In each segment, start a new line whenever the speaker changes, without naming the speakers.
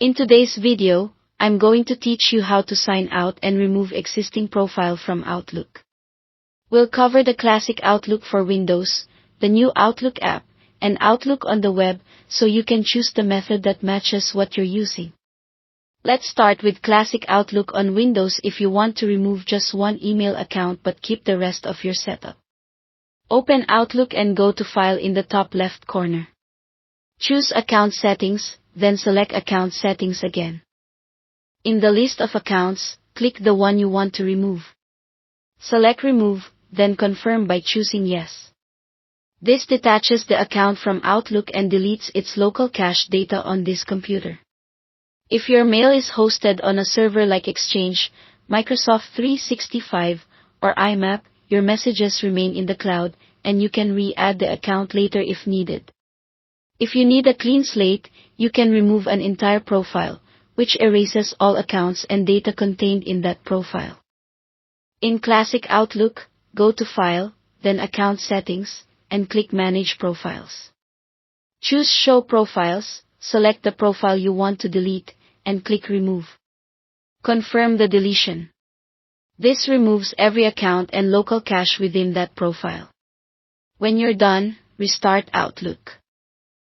In today's video, I'm going to teach you how to sign out and remove existing profile from Outlook. We'll cover the classic Outlook for Windows, the new Outlook app, and Outlook on the web, so you can choose the method that matches what you're using. Let's start with classic Outlook on Windows. If you want to remove just one email account but keep the rest of your setup, open Outlook and go to File in the top left corner. Choose Account Settings, then select Account Settings again. In the list of accounts, click the one you want to remove. Select Remove, then confirm by choosing Yes. This detaches the account from Outlook and deletes its local cache data on this computer. If your mail is hosted on a server like Exchange, Microsoft 365, or IMAP, your messages remain in the cloud, and you can re-add the account later if needed. If you need a clean slate, you can remove an entire profile, which erases all accounts and data contained in that profile. In Classic Outlook, go to File, then Account Settings, and click Manage Profiles. Choose Show Profiles, select the profile you want to delete, and click Remove. Confirm the deletion. This removes every account and local cache within that profile. When you're done, restart Outlook.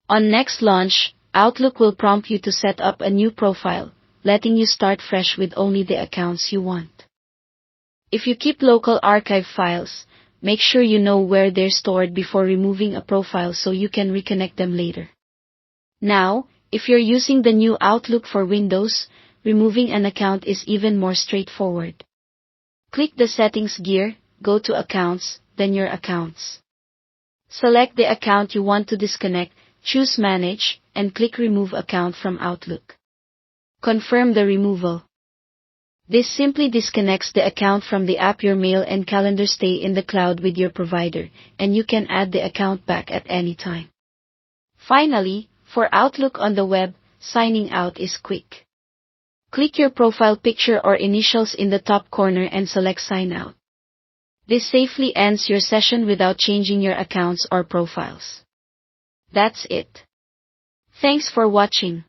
On next launch, Outlook will prompt you to set up a new profile, letting you start fresh with only the accounts you want. If you keep local archive files, make sure you know where they're stored before removing a profile so you can reconnect them later. Now, if you're using the new Outlook for Windows, removing an account is even more straightforward. Click the Settings gear, go to Accounts, then Your Accounts. Select the account you want to disconnect, choose Manage, and click Remove Account from Outlook. Confirm the removal. This simply disconnects the account from the app. Your mail and calendar stay in the cloud with your provider, and you can add the account back at any time. Finally, for Outlook on the web, signing out is quick. Click your profile picture or initials in the top corner and select Sign Out. This safely ends your session without changing your accounts or profiles. That's it. Thanks for watching.